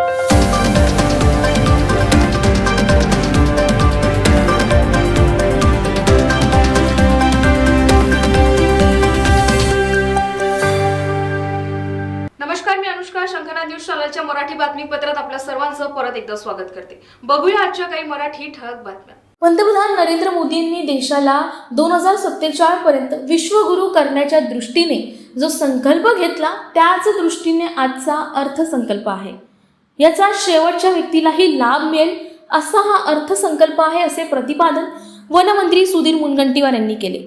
नमस्कार, मी अनुष्का. शंखनाद न्यूज चॅनलच्या मराठी बातमीपत्रात आपल्या सर्वांचं परत एकदा स्वागत करते. बघूया आजच्या काही मराठी ठळक बातम्या. पंतप्रधान नरेंद्र मोदींनी देशाला 2047 पर्यंत विश्वगुरू करण्याच्या दृष्टीने जो संकल्प घेतला त्याच दृष्टीने आजचा अर्थसंकल्प आहे. याचा शेवटच्या व्यक्तीलाही लाभ मिळेल असा हा अर्थसंकल्प आहे, असे प्रतिपादन वनमंत्री सुधीर मुनगंटीवार यांनी केले.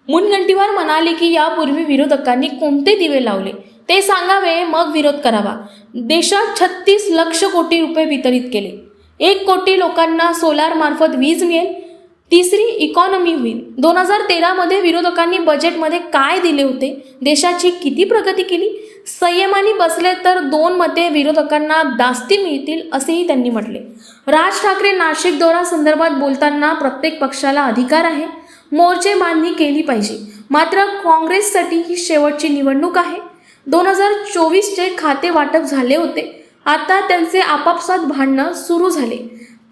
मुनगंटीवार म्हणाले की यापूर्वी विरोधकांनी कोणते दिवे लावले ते सांगावे, मग विरोध करावा. देशात 36 लक्ष कोटी रुपये वितरित केले. 1 कोटी लोकांना सोलार मार्फत वीज मिळेल. तिसरी इकॉनॉमी होईल. 2013 मध्ये विरोधकांनी बजेटमध्ये काय दिले होते, देशाची किती प्रगती केली, संयमाने बसले तर 2 मते विरोधकांना दास्ती मिळतील असेही त्यांनी म्हटले. राज ठाकरे नाशिक दौरा संदर्भात बोलताना प्रत्येक पक्षाला अधिकार आहे, मोर्चे बांधणी केली पाहिजे, मात्र काँग्रेससाठी ही शेवटची निवडणूक आहे. 2024चे खाते वाटप झाले होते, आता त्यांचे आपापसात भांडणं सुरू झाले.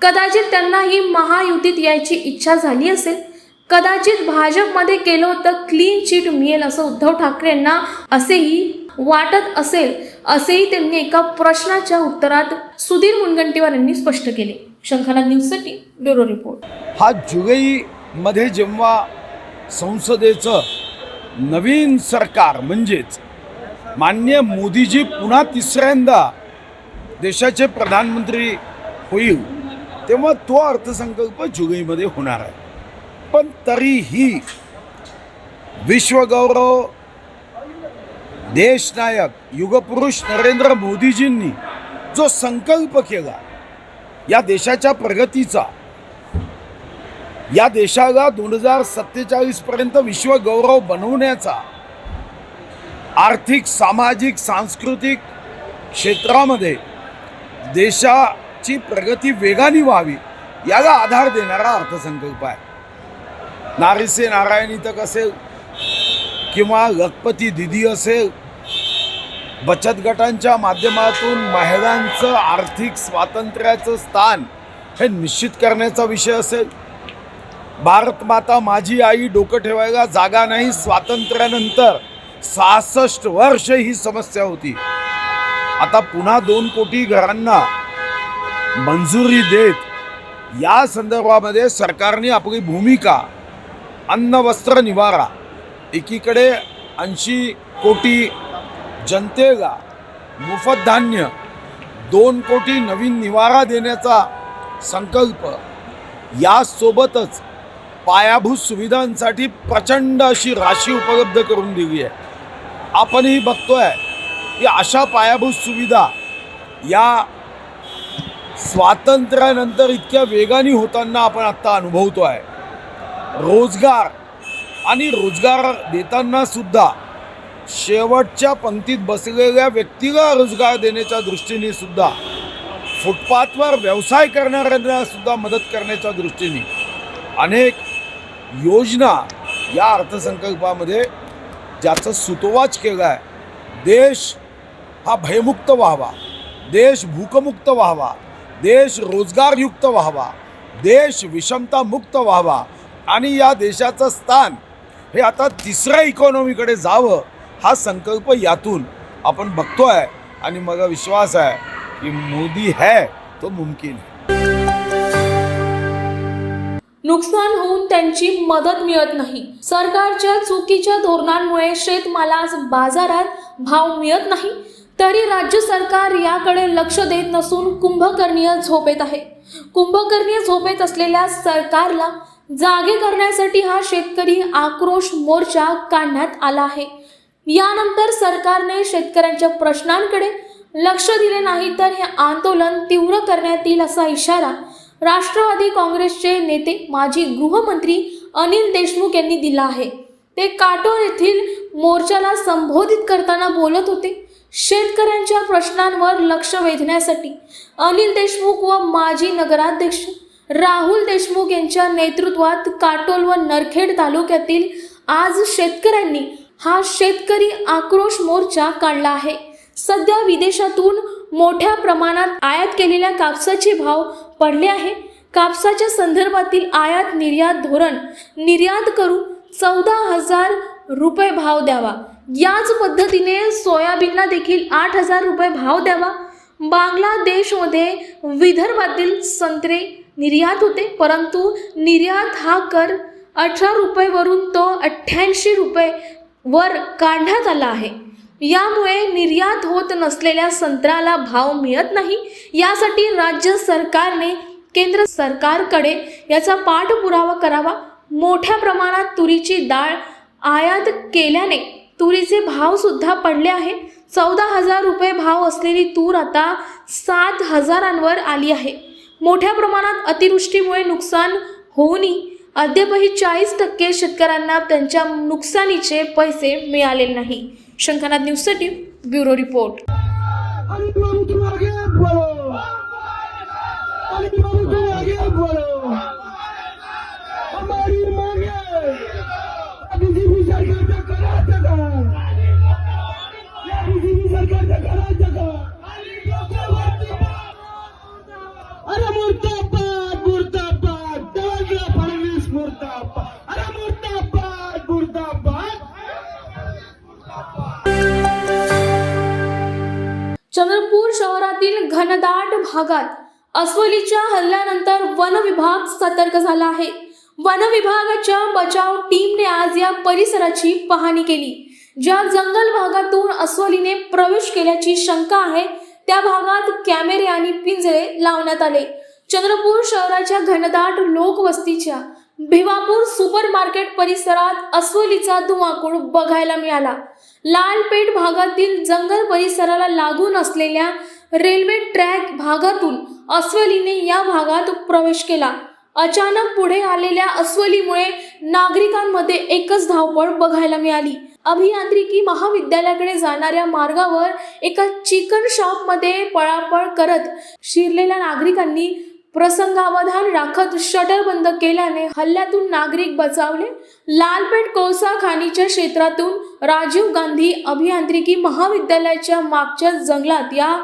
कदाचित त्यांना ही महायुतीत यायची इच्छा झाली असेल, कदाचित भाजपमध्ये केलं तर क्लीन चिट मिळेल असं उद्धव ठाकरे यांना असेही वाटत असेल, असेही त्यांनी एका प्रश्नाच्या उत्तरात सुधीर मुनगंटीवार यांनी स्पष्ट केले. शंखनाद न्यूजसाठी ब्युरो रिपोर्ट. हा जुलैमध्ये जेव्हा संसदेचं नवीन सरकार म्हणजेच माननीय मोदीजी पुन्हा तिसऱ्यांदा देशाचे प्रधानमंत्री होईल, तेव्हा तो अर्थसंकल्प जुलैमध्ये होणार आहे. पण तरीही विश्वगौरव देशनायक युगपुरुष नरेंद्र मोदीजींनी जो संकल्प केला या देशाच्या प्रगतीचा, या देशाला 2047 पर्यंत विश्वगौरव बनवण्याचा, आर्थिक, सामाजिक, सांस्कृतिक क्षेत्रामध्ये देशाची प्रगती वेगाने व्हावी याला आधार देणारा अर्थसंकल्प आहे. नारी से नारायणी तक असेल किंवा लखपती दीदी असेल, बचत गटांच्या माध्यमातून महिलांचं आर्थिक स्वातंत्र्याचं स्थान हे निश्चित करण्याचा विषय असेल, भारत माता माझी आई डोकं ठेवायला जागा नाही, स्वातंत्र्यानंतर 66 वर्ष ही समस्या होती, आता पुन्हा 2 कोटी घरांना मंजुरी देत या संदर्भामध्ये सरकारने आपली भूमिका, अन्न वस्त्र निवारा, एकीकडे 80 कोटी जनतेला मोफत धान्य, 2 कोटी नवीन निवारा देण्याचा संकल्प, यासोबतच पायाभूत सुविधांसाठी प्रचंड अशी राशी उपलब्ध करून दिली आहे. आपणही बघतोय की अशा पायाभूत सुविधा या स्वातंत्र्यानंतर इतक्या वेगाने होताना आपण आत्ता अनुभवतो आहे. रोजगार आणि रोजगार देताना सुद्धा शेवटच्या पंक्तीत बसलेल्या व्यक्तीला रोजगार देण्याच्या दृष्टीने सुद्धा, फुटपाथवर व्यवसाय करणाऱ्यांना सुद्धा मदत करण्याच्या दृष्टीने अनेक योजना या अर्थसंकल्पामध्ये ज्याचं सुतोवाच केलं आहे. देश हा भयमुक्त व्हावा, देश भूकमुक्त व्हावा, देश रोजगारयुक्त व्हावा, देश विषमतामुक्त व्हावा आणि या देशाचं स्थान हे आता तिसऱ्या इकॉनॉमीकडे जावं, हा संकल्प यातून आपण बघतोय. आणि मला विश्वास आहे की मोदी है तो मुमकिन है. नुकसान होऊन त्यांची मदत मिळत नाही. सरकारच्या चुकीच्या धोरणांमुळे शेतमालास बाजारात भाव मिळत नाही, तरी राज्य सरकार याकडे लक्ष देत नसून कुंभकर्णीय झोपेत आहे. कुंभकर्णीय झोपेत असलेल्या सरकारला जागे करण्यासाठी हा शेतकरी आक्रोश मोर्चा काढण्यात आला आहे. यानंतर सरकारने शेतकऱ्यांच्या प्रश्नांकडे लक्ष दिले नाही तर हे आंदोलन तीव्र करण्यात येईल असा इशारा राष्ट्रवादी काँग्रेसचे नेते माजी गृहमंत्री अनिल देशमुख यांनी दिला आहे. ते काटोल येथील मोर्चाला संबोधित करताना बोलत होते. शेतकऱ्यांच्या प्रश्नांवर लक्ष वेधण्यासाठी अनिल देशमुख व माजी नगराध्यक्ष राहुल देशमुख यांच्या नेतृत्वात काटोल व नरखेड तालुक्यातील आज शेतकऱ्यांनी हा शेतकरी आक्रोश मोर्चा काढला आहे. सध्या विदेशातून मोठ्या प्रमाणात आयात केलेल्या कापसाचे भाव पडले आहे. कापसाच्या संदर्भातील आयात निर्यात धोरण निर्यात करून 14,000 रुपये भाव द्यावा. याच पद्धतीने सोयाबीनला देखील 8,000 रुपये भाव द्यावा. बांगलादेशमध्ये विदर्भातील संत्रे निर्यात होते, परंतु निर्यात हा कर 18 रुपयेवरून तो 88 रुपये वर काढण्यात आला आहे. यामुळे निर्यात होत नसलेल्या संत्र्याला भाव मिळत नाही. यासाठी राज्य सरकारने केंद्र सरकारकडे याचा पाठपुरावा करावा. मोठ्या प्रमाणात तुरीची डाळ आयात केल्याने तुरीचे भाव सुद्धा पडले आहे. 14,000 रुपये भाव असलेली तूर आता 7,000 आली आहे. मोठ्या प्रमाणात अतिवृष्टीमुळे नुकसान होऊनही अद्यापही 40% शेतकऱ्यांना त्यांच्या नुकसानीचे पैसे मिळाले नाही. शंखनाद न्यूजसाठी ब्युरो रिपोर्ट. अरे मुर्दाबाद मुर्दाबाद देवेंद्र फडणवीस मुर्दाबाद. अरे मुर्दाबाद मुर्दाबाद. चंद्रपूर शहरातील घनदाट भागात अस्वलीच्या हल्ल्यानंतर वन विभाग सतर्क झाला आहे. वन विभागाच्या बचाव टीमने आज या परिसराची पाहणी केली. ज्या जंगल भागातून अस्वलीने प्रवेश केल्याची शंका आहे त्या भागात कॅमेरे आणि पिंजरे लावण्यात आले. चंद्रपूर शहराच्या घनदाट लोकवस्तीच्या भिवापूर सुपर मार्केट परिसरात अस्वलीचा धुमाकूळ बघायला मिळाला. लालपेठ भागातील जंगल परिसराला लागून असलेल्या रेल्वे ट्रॅक भागातून अस्वलीने या भागात प्रवेश केला. अचानक पुढे आलेल्या अस्वलीमुळे नागरिकांमध्ये एकच धावपळ बघायला मिळाली. अभियांत्रिकी महाविद्यालयाकडे जाणाऱ्या मार्गावर एका चिकन शॉपमध्ये पळापळ करत शिरलेल्या नागरिकांनी प्रसंगावधान राखत शटर बंद केल्याने हल्ल्यातून नागरिक बचावले. लालपेठ कोळसा खाणीच्या क्षेत्रातून राजीव गांधी अभियांत्रिकी महाविद्यालयाच्या मागच्या जंगलात या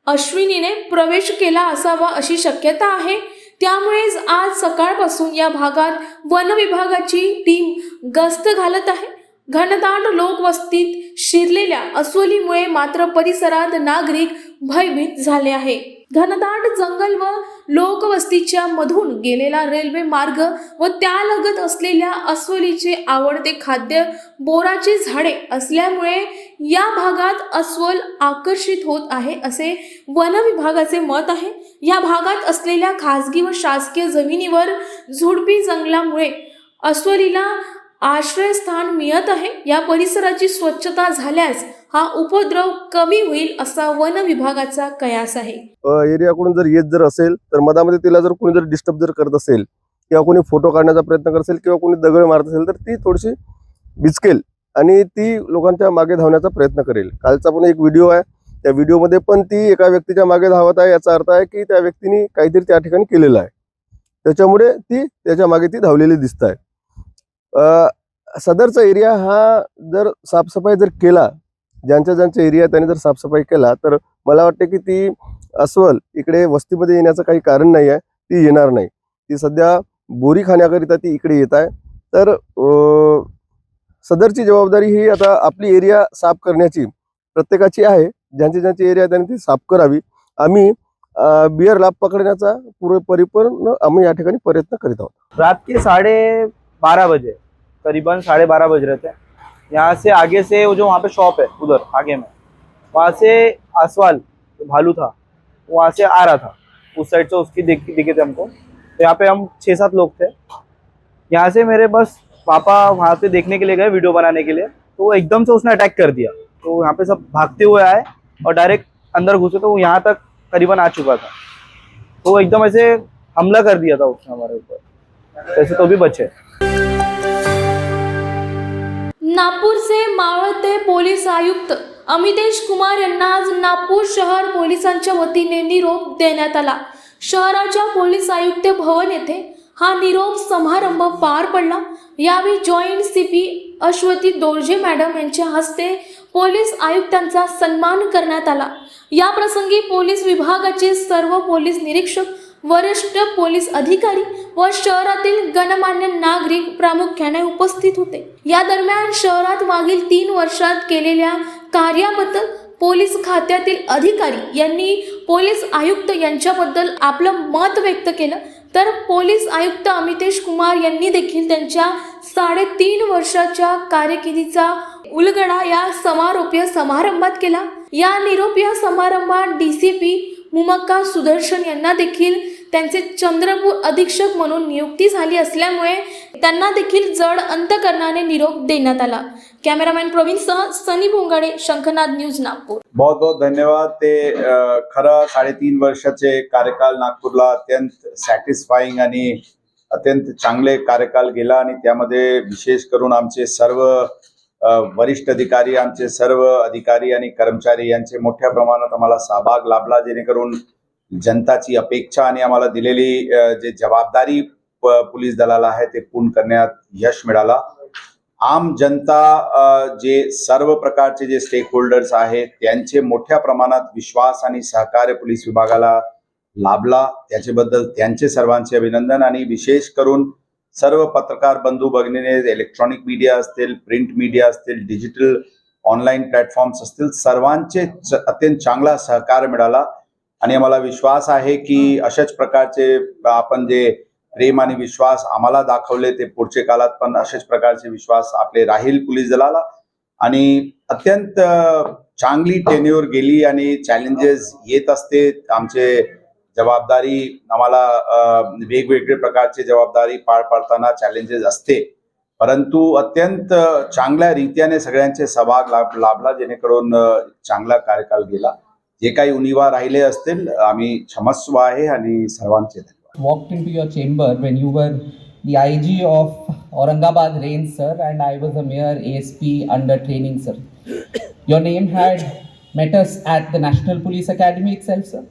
अश्विनीने प्रवेश केला असावा अशी शक्यता आहे. त्यामुळेच आज सकाळपासून या भागात वन विभागाची टीम गस्त घालत आहे. घनदाट लोकवस्तीत शिरलेल्या अस्वलीमुळे मात्र परिसरात नागरिक भयभीत झाले आहे. घनदाट जंगल व लोकवस्तीच्या मधून गेलेला रेल्वे मार्ग व त्यालगत असलेल्या अस्वलीचे आवडते खाद्य बोराचे झाडे असल्यामुळे या भागात अस्वल आकर्षित होत आहे असे वन विभागाचे मत आहे. या भागात असलेल्या खासगी व शासकीय जमिनीवर झुडपी जंगलामुळे अस्वलीला आश्रयस्थान मिळत आहे. या परिसराची स्वच्छता झाल्यास हा उपद्रव कमी होईल असा वन विभागाचा कयास आहे. एरियाकडून जर येत जर असेल तर मधामध्ये तिला जर कोणी जर डिस्टर्ब जर करत असेल किंवा कोणी फोटो काढण्याचा प्रयत्न करत असेल किंवा कोणी दगड मारत असेल तर ती थोडीशी बिचकेल आणि ती लोकांच्या मागे धावण्याचा प्रयत्न करेल. कालचा पण एक व्हिडिओ आहे, त्या व्हिडिओमध्ये पण ती एका व्यक्तीच्या मागे धावत आहे. याचा अर्थ आहे की त्या व्यक्तीने काहीतरी त्या ठिकाणी केलेलं आहे, त्याच्यामुळे ती त्याच्या मागे ती धावलेली दिसत आहे. सदरचा एरिया हा जर साफसफाई जर केला, ज्यांच्या एरिया त्यांनी जर साफसफाई केला तर मला वाटते की ती अस्वल इकडे वस्तीमध्ये येण्याचं काही कारण नाही आहे, ती येणार नाही. ती सध्या बोरी खाण्याकरिता ती इकडे येत आहे. तर सदरची जबाबदारी ही आता आपली एरिया साफ करण्याची प्रत्येकाची आहे. ज्यांची एरिया त्यांनी ती साफ करावी. आम्ही बियर लाभ पकडण्याचा परिपूर्ण आम्ही या ठिकाणी प्रयत्न करीत आहोत. रात के 12:30 बजे करीबन 12:30 बज रहे थे. यहाँ से आगे से वो जो वहाँ पे शॉप है उधर आगे में, वहाँ से आसवाल भालू था, वहाँ से आ रहा था उस साइड से, उसकी दिखे थे हमको. तो यहाँ पे हम 6-7 लोग थे. यहाँ से मेरे बस पापा वहाँ पे देखने के लिए गए वीडियो बनाने के लिए, तो वो एकदम से उसने अटैक कर दिया. तो यहाँ पे सब भागते हुए आए और डायरेक्ट अंदर घुसे, तो वो यहाँ तक करीबन आ चुका था. तो वो एकदम ऐसे हमला कर दिया था उसने हमारे ऊपर, ऐसे तो भी बचे. नागपूरचे मावळते पोलीस आयुक्त अमितेश कुमार यांना आज नागपूर शहर पोलिसांच्या वतीने निरोप देण्यात आला. शहराच्या पोलीस आयुक्त भवन येथे हा निरोप समारंभ पार पडला. यावेळी joint CP Ashwathi Dorje madam यांच्या हस्ते पोलीस आयुक्तांचा सन्मान करण्यात आला. या प्रसंगी पोलीस विभागाचे सर्व पोलीस निरीक्षक, वरिष्ठ पोलीस अधिकारी व शहरातील गणमान्य नागरिक प्रामुख्याने उपस्थित होते. या दरम्यान शहरात मागील 3 वर्षात केलेल्या कार्याबद्दल पोलीस खात्यातील अधिकारी यांनी पोलीस आयुक्त यांच्याबद्दल आपलं मत व्यक्त केलं. तर पोलीस आयुक्त अमितेश कुमार यांनी देखील त्यांच्या 3.5 वर्षाच्या कारकिर्दीचा उलगडा या समारोपीय समारंभात केला. या निरोपीय समारंभात DCP मुमक्का सुदर्शन यांना देखील त्यांचे चंद्रपूर अधीक्षक म्हणून नियुक्ती झाली असल्यामुळे त्यांना देखील जड अंतकरणाने निरोप देण्यात आला. कॅमेरामॅन प्रवीणसह सनी भोंगाडे, शंखनाद न्यूज, नागपूर. बहुत बहुत धन्यवाद. ते खरं 3.5 वर्षाचे कार्यकाल नागपूरला अत्यंत सॅटिस्फाईंग आणि अत्यंत चांगले कार्यकाल गेला आणि त्यामध्ये विशेष करून आमचे सर्व वरिष्ठ अधिकारी, आमचे सर्व अधिकारी आणि कर्मचारी यांचे मोठ्या प्रमाणात आम्हाला सहभाग लाभला, जेणेकरून जनताची अपेक्षा आणि आम्हाला दिलेली जे जबाबदारी पोलीस दलाला आहे ते पूर्ण करण्यात यश मिळाला. आम जनता जे सर्व प्रकारचे जे स्टेक होल्डर्स आहेत त्यांचे मोठ्या प्रमाणात विश्वास आणि सहकार्य पोलीस विभागाला लाभला, त्याच्याबद्दल त्यांचे सर्वांचे अभिनंदन. आणि विशेष करून सर्व पत्रकार बंधू भगिनीने, इलेक्ट्रॉनिक मीडिया असतील, प्रिंट मीडिया असतील, डिजिटल ऑनलाईन प्लॅटफॉर्म्स असतील, सर्वांचे अत्यंत चांगला सहकार्य मिळाला आणि आम्हाला विश्वास आहे की अशाच प्रकारचे आपण जे प्रेम आणि विश्वास आम्हाला दाखवले ते पुढच्या काळात पण अशाच प्रकारचे विश्वास आपले राहील पोलीस दलाला. आणि अत्यंत चांगली टेन्युअर गेली आणि चॅलेंजेस येत असते. आमचे जबाबदारी आम्हाला वेगवेगळे प्रकारचे जबाबदारी पार पाडताना चॅलेंजेस असते, परंतु अत्यंत चांगल्या रीत्याने सगळ्यांचे सहभाग लाभला, जेणेकरून चांगला कार्यकाल गेला. जे काही उणिवा राहिले असतील आम्ही क्षमस्व आहे आणि सर्वांचे धन्यवाद. Walked into your chamber when you were the IG of Aurangabad range, sir, and I was a mere ASP under training, sir. Your name had met us at the National Police Academy itself, sir.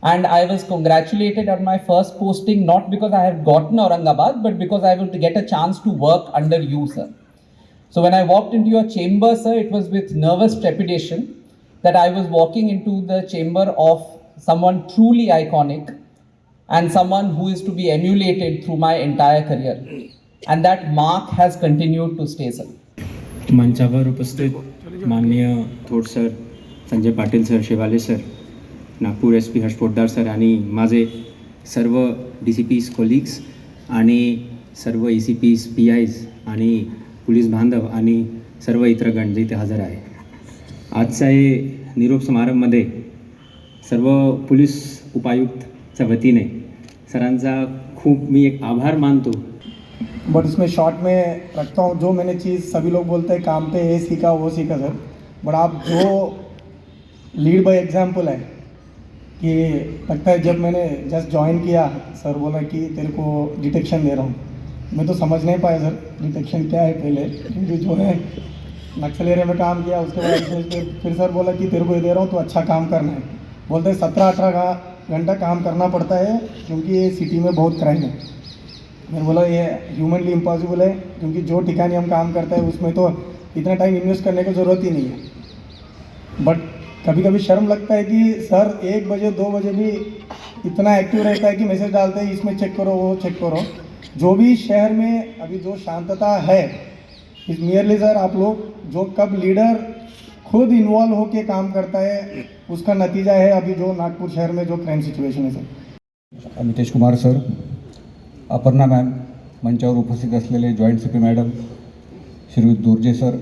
And I was congratulated on my first posting, not because I have gotten Aurangabad, but because I will get a chance to work under you, sir. So when I walked into your chamber, sir, it was with nervous trepidation that I was walking into the chamber of someone truly iconic and someone who is to be emulated through my entire career. And that mark has continued to stay, sir. मंचावर उपस्थित माननीय थोड sir, Sanjay Patil sir, शेवाले sir, Nagpur SP Harsh Poddar sir आणि माझे सर्व DCPs colleagues आणि सर्व ECPs, PIs आणि पोलीस बांधव आणि सर्व इतर गण जे इथे हजर आहे. आजच्या हे निरोप समारंभामध्ये सर्व पोलीस उपायुक्तच्या वतीने सरांचा खूप मी एक आभार मानतो. बट उसमें शॉर्ट में रखता हूँ, जो मैंने चीज़ सभी लोग बोलते हैं काम पे ये सीखा वो सीखा सर, बट आप जो लीड बाय एग्जाम्पल है कि लगता है जब मैंने जस्ट ज्वाइन किया सर बोला कि तेरे को डिटेक्शन दे रहा हूँ, मैं तो समझ नहीं पाया सर डिटेक्शन क्या है पहले, क्योंकि जो है नक्सल एरिया में काम किया उसके बाद फिर सर बोला कि तेरे को ये दे रहा हूँ तो अच्छा काम करना है. बोलते 17-18 घंटा काम करना पड़ता है क्योंकि ये सिटी में बहुत क्राइम है. मैंने बोला ये ह्यूमनली इम्पॉसिबल है, क्योंकि जो ठिकाने हम काम करते हैं उसमें तो इतना टाइम इन्वेस्ट करने की ज़रूरत ही नहीं है. बट कभी कभी शर्म लगता है कि सर 1 बजे 2 बजे भी इतना एक्टिव रहता है कि मैसेज डालते हैं इसमें चेक करो वो चेक करो. जो भी शहर में अभी जो शांतता है इस मियरली सर आप लोग जो कब लीडर खुद इन्वॉल्व होके काम करता है उसका नतीजा है अभी जो नागपुर शहर में जो क्राइम सिच्युएशन है sir. Amitesh Kumar sir, Aparna ma'am, मंचावर उपस्थित असलेले joint CP madam, Shri Dorje sir,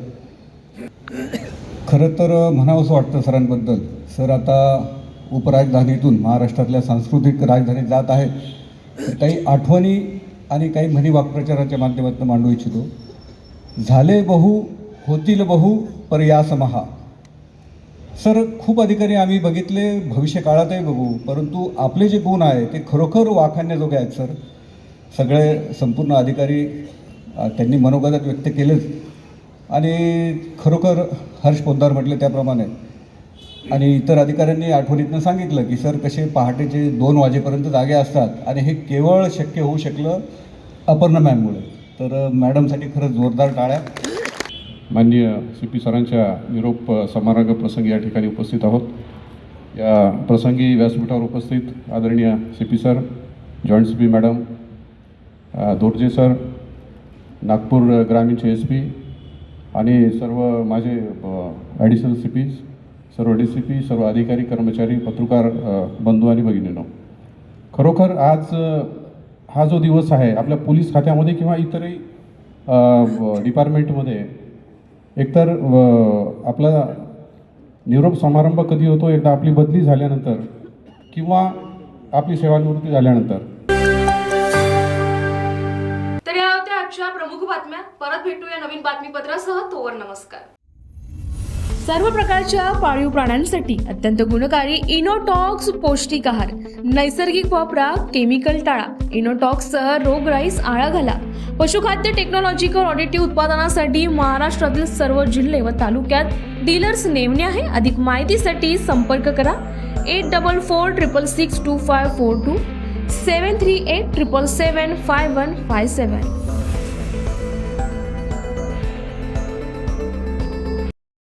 खरं तर म्हणावंसं वाटतं सरांबद्दल. सर आता उपराजधानीतून महाराष्ट्रातल्या सांस्कृतिक राजधानीत जात आहे. काही आठवणी आणि काही म्हणी वाक्प्रचाराच्या माध्यमातून मांडू इच्छितो. झाले बहु होतील बहु पर्यास महा. सर खूप अधिकारी आम्ही बघितले, भविष्य काळातही बघू, परंतु आपले जे गुण आहे ते खरोखर वाखाणण्याजोगे आहेत सर. सगळे संपूर्ण अधिकारी त्यांनी मनोगत व्यक्त केलेच आणि खरोखर हर्ष पोद्दार म्हटले त्याप्रमाणे आणि इतर अधिकाऱ्यांनी आठवणीतनं सांगितलं की सर कसे पहाटेचे 2 वाजेपर्यंत जागे असतात आणि हे केवळ शक्य होऊ शकलं अपर्णा मॅममुळे. तर मॅडमसाठी खरंच जोरदार टाळ्या. माननीय CP सरांच्या निरोप समारंभ प्रसंगी या ठिकाणी उपस्थित आहोत. या प्रसंगी व्यासपीठावर उपस्थित आदरणीय CP sir, joint CP madam, Dorje sir, Nagpur ग्रामीणचे SP आणि सर्व माझे ॲडिशनल CPs, सर्व DCP, सर्व अधिकारी, कर्मचारी, पत्रकार बंधू आणि भगिनींनो, खरोखर आज हा जो दिवस आहे आपल्या पोलीस खात्यामध्ये किंवा इतरही डिपार्टमेंटमध्ये एकतर आपला निरोप समारंभ कधी होतो, एकदा आपली बदली झाल्यानंतर किंवा आपली सेवानिवृत्ती झाल्यानंतर. तर या होत्या आजच्या प्रमुख बातम्या. परत भेटूया नवीन बातमीपत्रासह. तोवर नमस्कार. सर्व प्रकारच्या पाळीव प्राण्यांसाठी अत्यंत गुणकारी इनोटॉक्स पौष्टिक आहार. नैसर्गिक वापरा, केमिकल टाळा. इनोटॉक्ससह रोगराईस आळा घाला. पशुखाद्य टेक्नॉलॉजिकल ऑडिटिव्ह उत्पादनासाठी महाराष्ट्रातील सर्व जिल्हे व तालुक्यात डीलर्स नेमणे आहे. अधिक माहितीसाठी संपर्क करा 8446625542 73877755157.